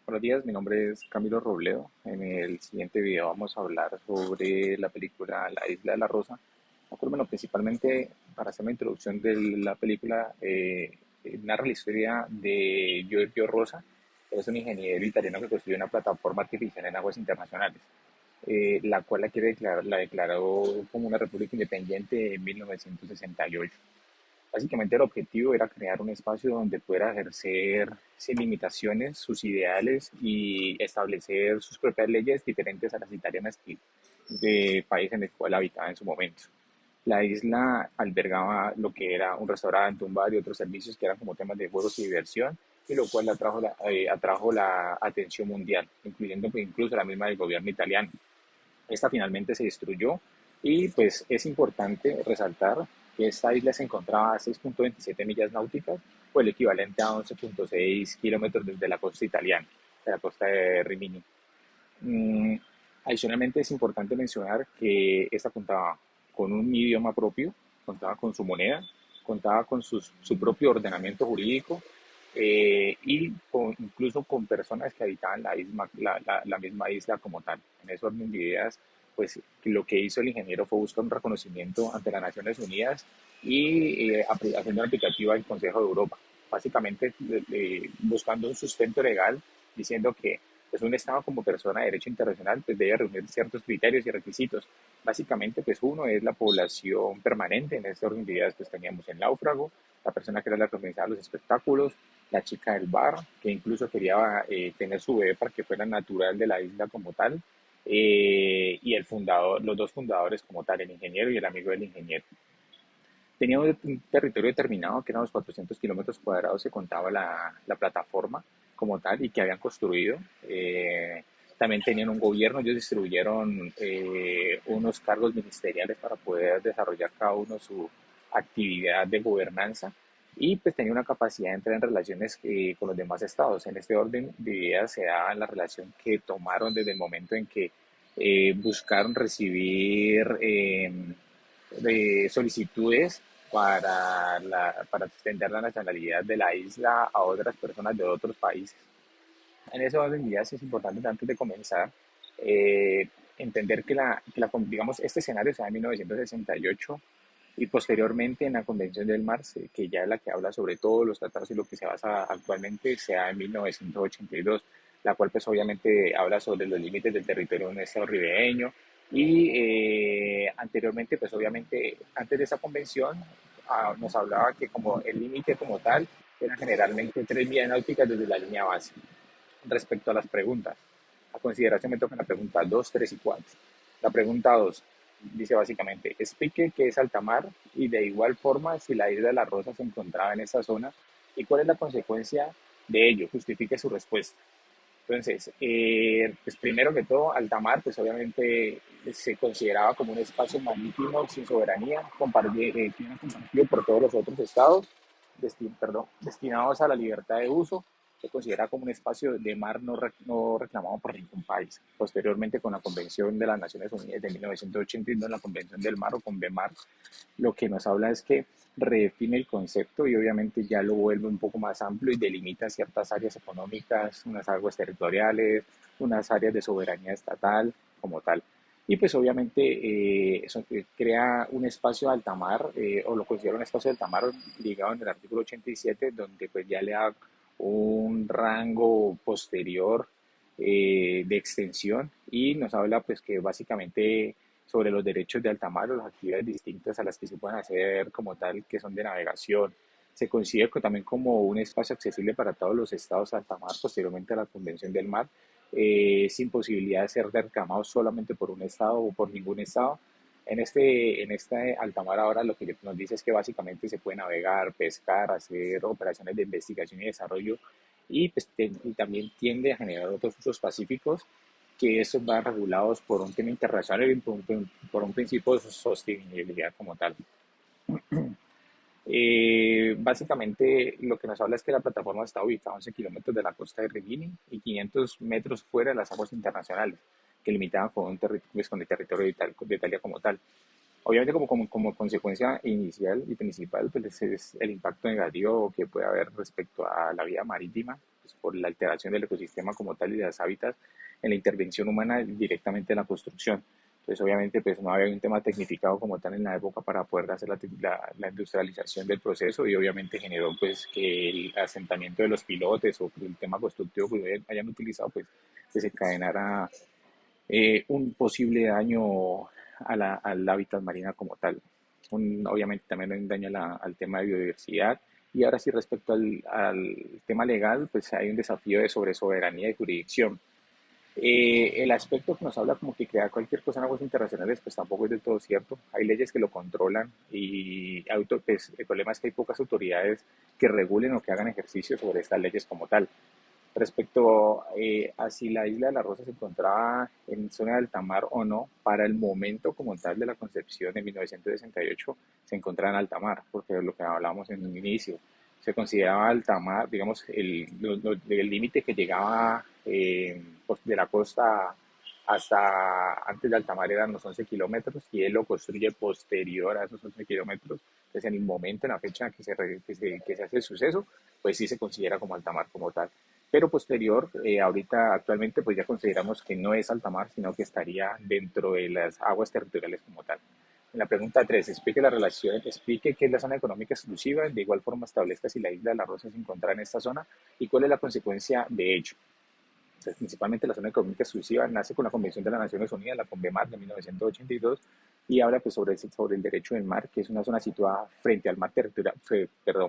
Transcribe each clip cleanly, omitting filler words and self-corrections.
Buenos días, mi nombre es Camilo Robledo. En el siguiente video vamos a hablar sobre la película La Isla de la Rosa. Bueno, principalmente para hacer la introducción de la película, narra la historia de Giorgio Rosa. Es un ingeniero italiano que construyó una plataforma artificial en aguas internacionales, la cual la declaró como una república independiente en 1968. Básicamente el objetivo era crear un espacio donde pudiera ejercer sin limitaciones sus ideales y establecer sus propias leyes diferentes a las italianas de país en el cual habitaba en su momento. La isla albergaba lo que era un restaurante, un bar y otros servicios que eran como temas de juegos y diversión, y lo cual atrajo la atención mundial, incluyendo pues, incluso la misma del gobierno italiano. Esta finalmente se destruyó y pues es importante resaltar que esta isla se encontraba a 6.27 millas náuticas o el equivalente a 11.6 kilómetros desde la costa italiana, de la costa de Rimini. Mm, Adicionalmente es importante mencionar que esta contaba con un idioma propio, contaba con su moneda, contaba con su propio ordenamiento jurídico, incluso con personas que habitaban la misma isla como tal. En ese orden de ideas, pues lo que hizo el ingeniero fue buscar un reconocimiento ante las Naciones Unidas y haciendo una aplicativa al Consejo de Europa, básicamente buscando un sustento legal diciendo que pues un Estado como persona de derecho internacional pues debe reunir ciertos criterios y requisitos. Básicamente, pues uno es la población permanente. En este orden de ideas pues teníamos el náufrago, la persona que era la que organizaba los espectáculos, la chica del bar, que incluso quería tener su bebé para que fuera natural de la isla como tal, y el fundador, los dos fundadores como tal, el ingeniero y el amigo del ingeniero. Tenía un territorio determinado, que eran los 400 kilómetros cuadrados que contaba la plataforma como tal y que habían construido. También tenían un gobierno, ellos distribuyeron unos cargos ministeriales para poder desarrollar cada uno su actividad de gobernanza y pues tenía una capacidad de entrar en relaciones con los demás estados. En este orden de ideas se da la relación que tomaron desde el momento en que buscaron recibir de solicitudes para extender la nacionalidad de la isla a otras personas de otros países. En ese orden de ideas es importante antes de comenzar eh, entender digamos, este escenario se da en 1968 y posteriormente en la Convención del Mar, que ya es la que habla sobre todos los tratados y lo que se basa actualmente, se da en 1982, la cual pues obviamente habla sobre los límites del territorio de un estado ribereño y anteriormente pues obviamente antes de esa convención nos hablaba que como el límite como tal eran generalmente 3 millas náuticas desde la línea base. Respecto a las preguntas, a consideración me tocan la pregunta 2, 3 y 4. La pregunta 2 dice básicamente, explique qué es alta mar y de igual forma si la isla de la Rosa se encontraba en esa zona y cuál es la consecuencia de ello, justifique su respuesta. Entonces, pues primero que todo, alta mar, pues obviamente se consideraba como un espacio marítimo sin soberanía, que era compartido por todos los otros estados, destinados a la libertad de uso. Se considera como un espacio de mar no reclamado por ningún país. Posteriormente, con la Convención de las Naciones Unidas de 1982, la Convención del Mar o CONVEMAR, lo que nos habla es que redefine el concepto y obviamente ya lo vuelve un poco más amplio y delimita ciertas áreas económicas, unas aguas territoriales, unas áreas de soberanía estatal como tal. Y pues obviamente crea un espacio de alta mar, o lo considera un espacio de alta mar ligado en el artículo 87, donde pues ya le da un rango posterior de extensión y nos habla pues que básicamente sobre los derechos de alta mar o las actividades distintas a las que se pueden hacer como tal, que son de navegación. Se considera también como un espacio accesible para todos los estados de alta mar, posteriormente a la Convención del Mar, sin posibilidad de ser reclamados solamente por un estado o por ningún estado. En este alta mar ahora lo que nos dice es que básicamente se puede navegar, pescar, hacer operaciones de investigación y desarrollo y, pues, y también tiende a generar otros usos pacíficos que esos van regulados por un tema internacional y por un principio de sostenibilidad como tal. Básicamente lo que nos habla es que la plataforma está ubicada a 11 kilómetros de la costa de Rimini y 500 metros fuera de las aguas internacionales, que limitaban pues, con el territorio de Italia como tal. Obviamente como consecuencia inicial y principal, pues es el impacto negativo que puede haber respecto a la vida marítima pues, por la alteración del ecosistema como tal y de las hábitats en la intervención humana directamente en la construcción. Entonces, obviamente, pues no había un tema tecnificado como tal en la época para poder hacer la industrialización del proceso y obviamente generó pues que el asentamiento de los pilotes o el tema constructivo que hayan utilizado pues desencadenara un posible daño al hábitat marina como tal. Obviamente también hay un daño al tema de biodiversidad. Y ahora sí, respecto al tema legal, pues hay un desafío de sobre soberanía y jurisdicción. El aspecto que nos habla como que crear cualquier cosa en aguas internacionales, pues tampoco es del todo cierto. Hay leyes que lo controlan y pues, el problema es que hay pocas autoridades que regulen o que hagan ejercicio sobre estas leyes como tal. Respecto a si la isla de la Rosa se encontraba en zona de alta mar o no, para el momento como tal de la concepción en 1968 se encontraba en alta mar, porque es lo que hablábamos en un inicio. Se consideraba alta mar, digamos, el límite que llegaba pues, de la costa hasta antes de alta mar eran los 11 kilómetros y él lo construye posterior a esos 11 kilómetros. Entonces, en el momento, en la fecha que se hace el suceso, pues sí se considera como alta mar como tal, pero posterior, ahorita actualmente pues ya consideramos que no es alta mar, sino que estaría dentro de las aguas territoriales como tal. En la pregunta 3, explique la relación, explique qué es la zona económica exclusiva, de igual forma establezca si la isla de la Rosa se encuentra en esta zona y cuál es la consecuencia de ello. Entonces, principalmente la zona económica exclusiva nace con la Convención de las Naciones Unidas, la CONVEMAR de 1982, y habla pues, sobre el derecho del mar, que es una zona situada frente al mar territorial,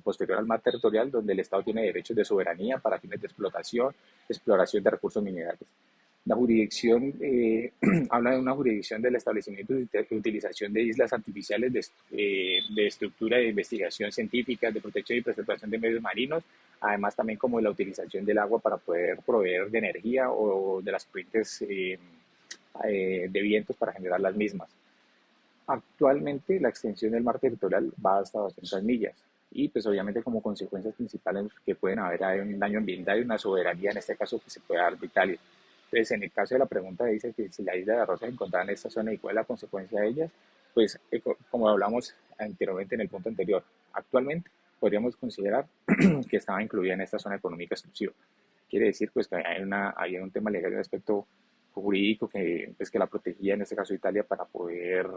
posterior al mar territorial, donde el Estado tiene derechos de soberanía para fines de exploración de recursos minerales. La jurisdicción habla de una jurisdicción del establecimiento y utilización de islas artificiales de estructura de investigación científica, de protección y preservación de medios marinos, además también como la utilización del agua para poder proveer de energía o de las corrientes de vientos para generar las mismas. Actualmente la extensión del mar territorial va hasta 200 millas y pues obviamente como consecuencias principales que pueden haber hay un daño ambiental y una soberanía en este caso que se puede dar de Italia. Entonces en el caso de la pregunta dice que si la isla de Rosa se encontraba en esta zona y cuál es la consecuencia de ellas, pues como hablamos anteriormente en el punto anterior, actualmente podríamos considerar que estaba incluida en esta zona económica exclusiva. Quiere decir pues que hay un tema legal, un aspecto jurídico que, pues, que la protegía, en este caso Italia, para poder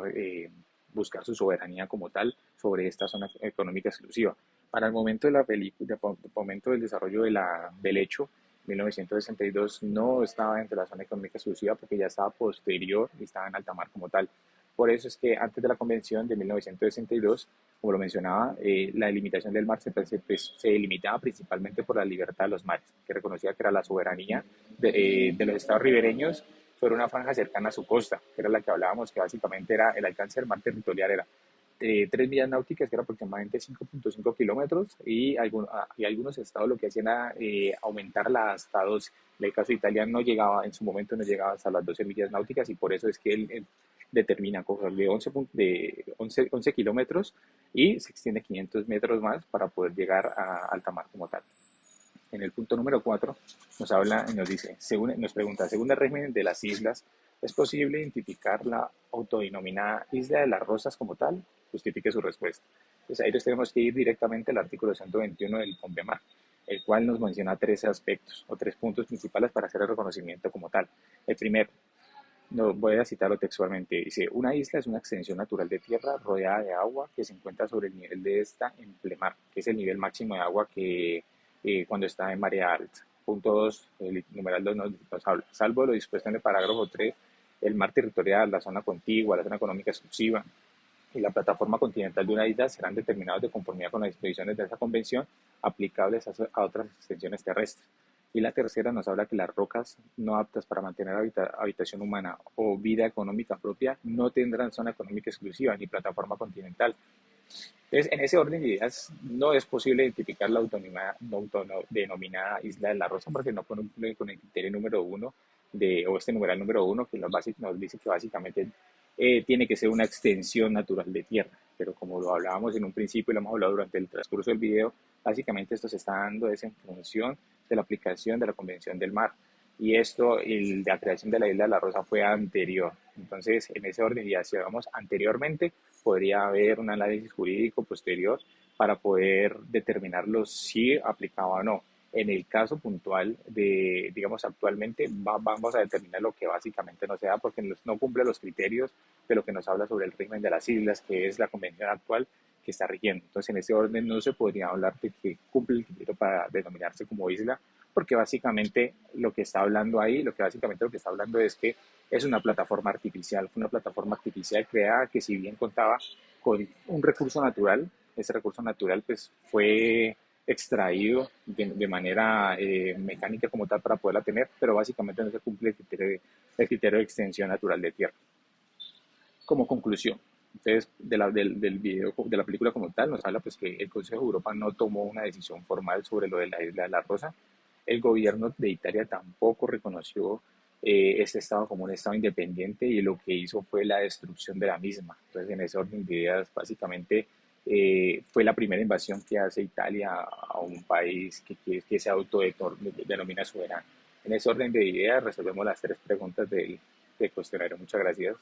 buscar su soberanía como tal sobre esta zona económica exclusiva. Para el momento de la película, momento del desarrollo del hecho, 1962 no estaba entre la zona económica exclusiva porque ya estaba posterior y estaba en alta mar como tal. Por eso es que antes de la convención de 1962, como lo mencionaba, la delimitación del mar se delimitaba principalmente por la libertad de los mares, que reconocía que era la soberanía de los estados ribereños sobre una franja cercana a su costa, que era la que hablábamos, que básicamente era el alcance del mar territorial, era 3 millas náuticas, que era aproximadamente 5.5 kilómetros, y algunos estados lo que hacían era aumentarla hasta 12. En el caso de Italia no llegaba, en su momento no llegaba hasta las 12 millas náuticas, y por eso es que él determina coger de 11 kilómetros y se extiende 500 metros más para poder llegar a alta mar como tal. En el punto número 4 nos habla y nos dice, nos pregunta, según el régimen de las islas, ¿es posible identificar la autodenominada Isla de las Rosas como tal? Justifique su respuesta. Pues ahí nos tenemos que ir directamente al artículo 121 del CONVEMAR, el cual nos menciona tres aspectos o tres puntos principales para hacer el reconocimiento como tal. El primero, no, voy a citarlo textualmente, dice, una isla es una extensión natural de tierra rodeada de agua que se encuentra sobre el nivel de esta en plemar, que es el nivel máximo de agua que cuando está en marea alta. Punto 2, el numeral 2 nos habla, salvo lo dispuesto en el parágrafo 3, el mar territorial, la zona contigua, la zona económica exclusiva y la plataforma continental de una isla serán determinados de conformidad con las disposiciones de esa convención aplicables a otras extensiones terrestres. Y la tercera nos habla que las rocas no aptas para mantener habitación humana o vida económica propia no tendrán zona económica exclusiva ni plataforma continental. Entonces, en ese orden de ideas, no es posible identificar la autodenominada Isla de la Rosa porque no cumple con el criterio número uno o este numeral número uno que nos dice que básicamente tiene que ser una extensión natural de tierra. Pero como lo hablábamos en un principio y lo hemos hablado durante el transcurso del video, básicamente esto se está dando es en función de la aplicación de la Convención del Mar. Y esto, la creación de la Isla de la Rosa fue anterior. Entonces, en ese orden, ya si vamos anteriormente, podría haber un análisis jurídico posterior para poder determinarlo si aplicaba o no. En el caso puntual de, digamos, actualmente vamos a determinar lo que básicamente no se da porque no cumple los criterios de lo que nos habla sobre el régimen de las islas, que es la convención actual que está rigiendo. Entonces, en ese orden no se podría hablar de que cumple el criterio para denominarse como isla, porque básicamente lo que está hablando ahí, lo que básicamente lo que está hablando es que es una plataforma artificial, fue una plataforma artificial creada que si bien contaba con un recurso natural, ese recurso natural pues fue extraído de manera mecánica como tal para poderla tener, pero básicamente no se cumple el criterio de extensión natural de tierra. Como conclusión, entonces, del video, de la película como tal, nos habla pues que el Consejo de Europa no tomó una decisión formal sobre lo de la isla de la Rosa. El gobierno de Italia tampoco reconoció este estado como un estado independiente y lo que hizo fue la destrucción de la misma. Entonces, en ese orden de ideas, básicamente fue la primera invasión que hace Italia a un país que se autodenomina soberano. En ese orden de ideas, resolvemos las tres preguntas del cuestionario. Muchas gracias.